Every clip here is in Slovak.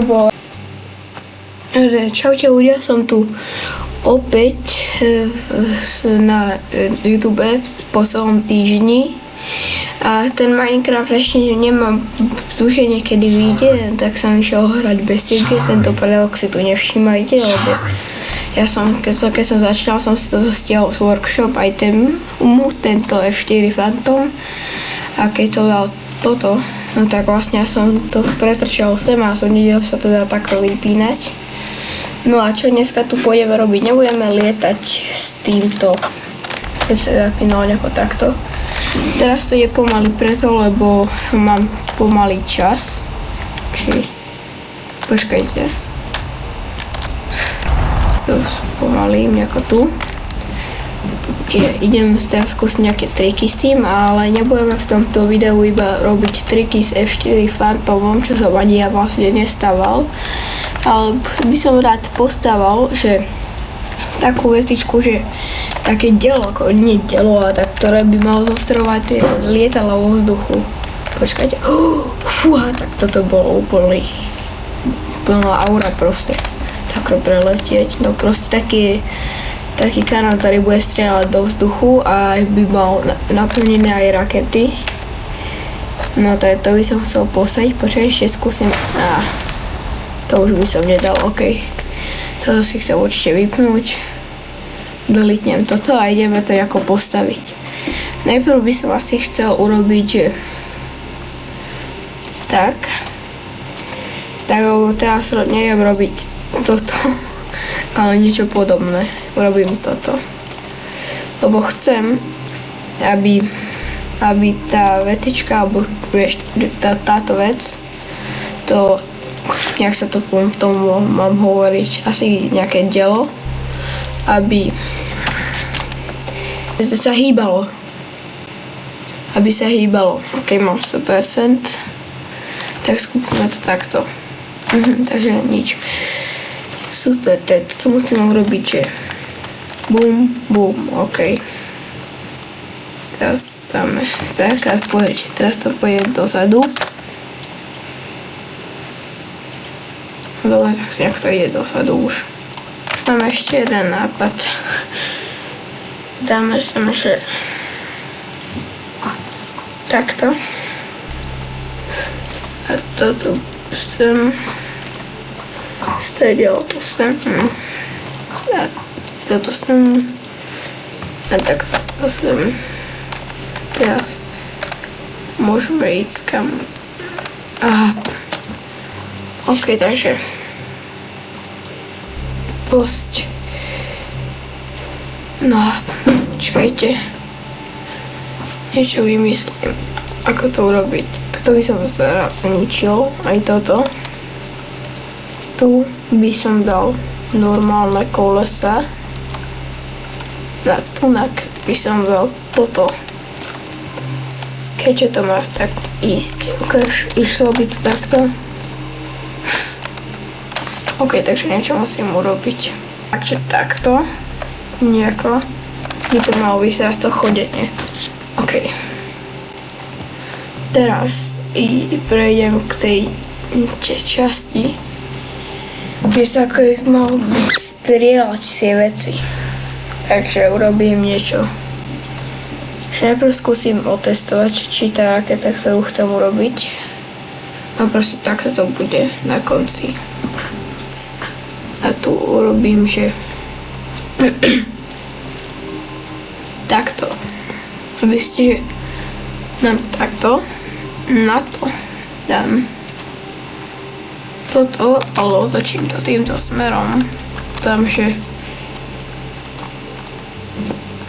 bolo. Čaute ľudia, som tu opäť na YouTube po celom týždni a ten Minecraft ešte nemám tušenie kedy vyjde, tak som išiel hrať besiedky, tento predok si tu nevšímajte, lebo ja som, keď som začal, som si to stiahol z workshop item, tento F4 Phantom a keď to dal toto, no tak vlastne ja som to pretrčal sem a som nevedel sa to dá takto vypínať. No a čo dneska tu pôjdeme robiť? Nebudeme lietať s týmto, keď sa zapínal nejako takto. Teraz to je pomaly preto, lebo mám pomalý čas. Počkajte. To spomalím nejako tu. Idem teraz skúsiť nejaké triky s tým, ale nebudeme v tomto videu iba robiť triky s F4 Phantomom, čo som ani ja vlastne nestával. Ale by som rád postával, že takú vecičku, že také dielo, nie dielo, ale tak, ktoré by malo zostrovať lietadla vo vzduchu. Počkajte. Fúha, tak toto bolo úplná aura proste. Takto preletieť, no proste taký kanál, ktorý bude strieľať do vzduchu a by mal naplnené aj rakety. No to by som chcel postaviť, počkaj, ešte skúsim. To už by som nedal, ok. Toto si chcem určite vypnúť. Delitnem toto a ideme to nejako postaviť. Najprv by som asi chcel urobiť, že tak teraz neviem robiť toto, ale niečo podobné. Urobím toto. Lebo chcem, aby tá vecička, alebo táto vec, to, jak sa to tomu mám hovoriť, asi nejaké dielo, aby sa hýbalo. Ok, mám 100%. Tak skúsime to takto. Takže nič. Super, to musím urobiť, že bum, ok. Teraz dáme tak a teraz to pôjde dozadu. Dobre, tak nejak to ide dozadu už. Máme ešte jeden nápad. Dáme sem, že takto. A toto sem. Stadiel to sem. A toto sem. A takto to sem. Teraz môžeme ísť kam. Ok, takže posť. No, čakajte. Niečo vymyslím, ako to urobiť. Toto by som sa rád zničil, aj toto. Tu by som dal normálne kolesa. Na tunak by som dal toto. Keďže to má tak ísť, išlo by to takto. Ok, takže niečo musím urobiť. Takže takto, nejako, by to malo vyzerať to chodenie. Ok. Teraz prejdem k tej časti, kde sa ako mal strieľať tie veci. Takže urobím niečo. Najprv skúsim otestovať, či tá raketa, ktorú chcem urobiť, no proste takto to bude na konci. A tu urobím, že takto. Aby ste dám takto, na to dám toto, ale otočím to týmto smerom. Dám, že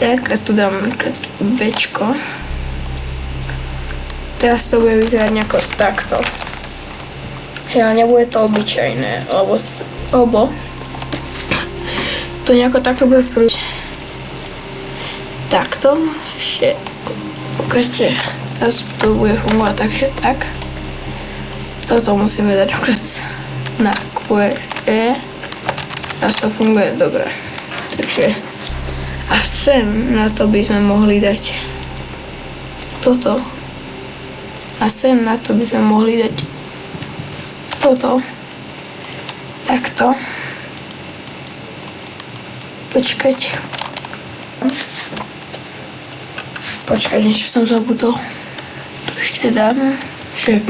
tak a tu dám Bčko. Teraz to bude vyzerať nejako takto. Ja, nebude to obyčajné, lebo to nejako takto bude prúť. Takto, ešte ukážte, teraz to bude fungovať takže tak. Toto musíme dať napríklad na QE. Teraz to funguje dobre. Takže a sem na to by sme mohli dať toto. A sem na to by sme mohli dať toto. Takto. Počkať, niečo som zabudol. Tu ešte dám, že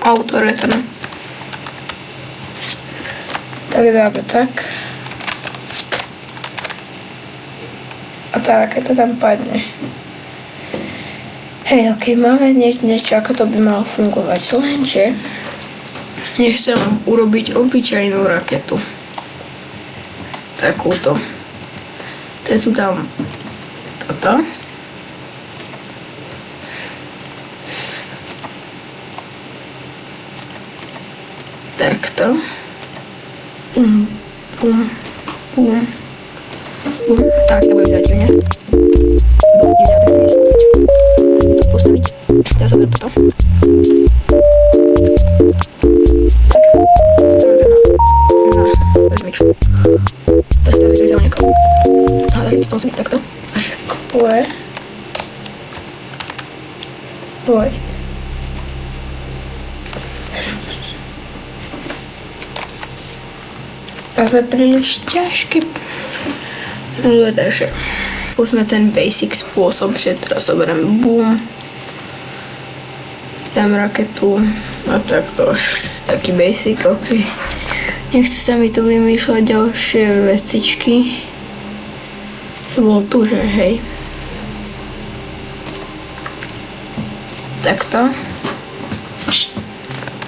autoreturn. Tak dáme tak. A tá raketa tam padne. Hej, ok, máme niečo, ako to by malo fungovať, lenže nechcem urobiť obyčajnú raketu. Takúto. To tu dám toto. Takto. Bum, bum, bum. Tak, to bude vyzerať, že nie? Dosť divne, tak sa niečo pustiť. Tak to postaviť. Teraz zoberiem toto. Zemičku. To si tak vyzerá niekam. Aha, tak to musí byť takto. Až kôle. Oj. A to je príliš ťažký. No, takže skúsme ten basic spôsob, že teraz zoberiem boom. Dám raketu a takto. Taký basic, ok. Nechce sa mi tu vymýšľať ďalšie vecičky. To bolo tu, že hej. Takto.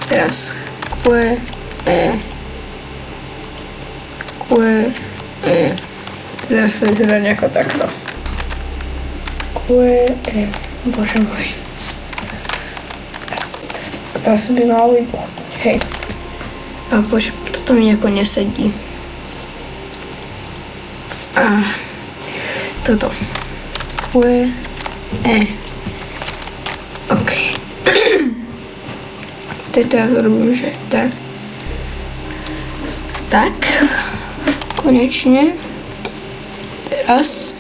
Teraz QE. Teraz sa vyzerá nejako takto. QE. Bože môj. A teraz by malo byť. Hej. A bože, toto mi nejako nesedí. A toto. QE. OK. Teraz robím, že tak. Tak. Konečne. Teraz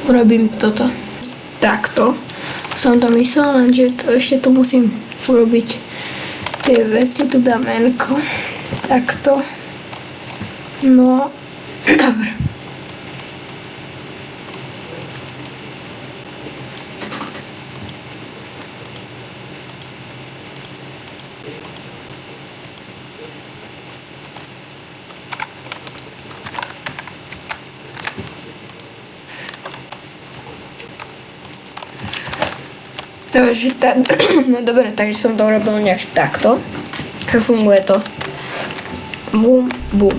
urobím toto. Takto. Som to myslel, lenže to ešte tu musím urobiť tie veci. Tu dám N-ko. Takto. No. Dobre. No dobre, takže som to urobil nejak takto. Že funguje to. Bum, bum.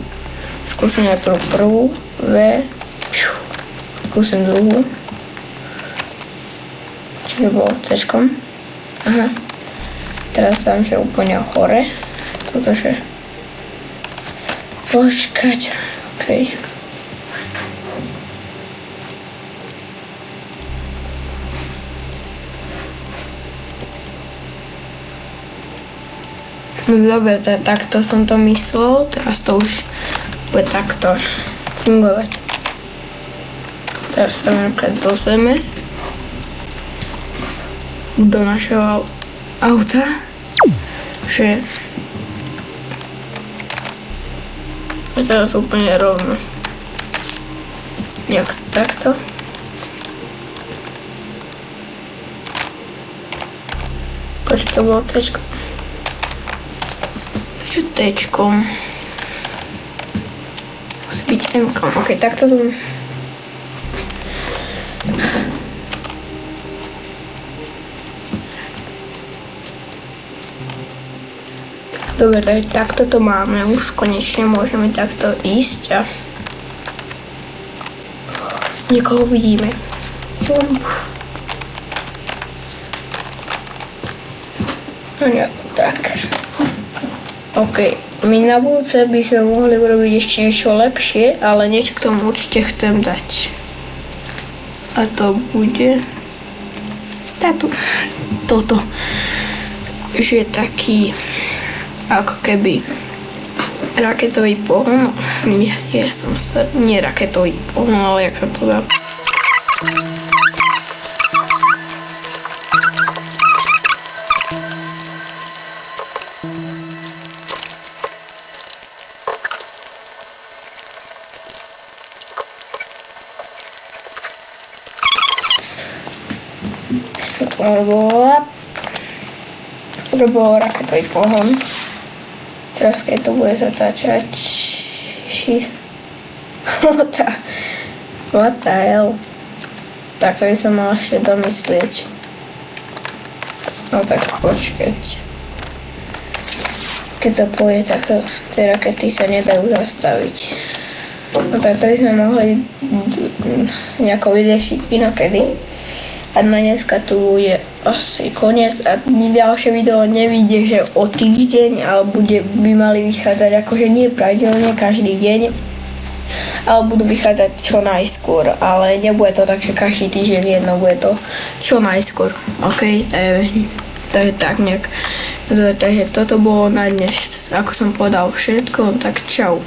Skúsim najprv prvú. Skúsim druhú. Čiže bolo C-čkom. Aha. Teraz dám, že úplne hore. Toto, že... Počkať. OK. Dobre, takto som to myslel, teraz to už bude takto fungovať. Teraz sa napríklad do zeme, do našeho auta, že a teraz úplne rovno. Nejak takto. Počkej, to bolo C-čko. T-čkom. Musí byť M-kom. Ok, takto som... Dobre, takže takto to máme. Už konečne môžeme takto ísť a... Niekoho vidíme. No nejako tak. OK, my na budúce by sme mohli urobiť ešte niečo lepšie, ale niečo k tomu určite chcem dať. A to bude... Toto. Že je taký... Ako keby... Raketový pohon. Ja som starý. Nie raketový pohon, ale jak sa to dá. bol raketový pohon. Teraz keď to bude zatáčať... What the hell? Tak to by som mal ešte domyslieť. No tak počkať. Keď to pôjde, tak to, tie rakety sa nedajú zastaviť. No tak to by sme mohli nejako vyriešiť inokedy. A na dneska tu bude asi koniec a ďalšie video nevyjde, že o týždeň, ale by mali vychádzať akože nie pravidelne každý deň, ale budú vychádzať čo najskôr, ale nebude to tak, že každý týždeň jedno, bude to čo najskôr, ok? Takže tak nejak. Takže toto bolo na dnes, ako som povedal všetko, tak čau.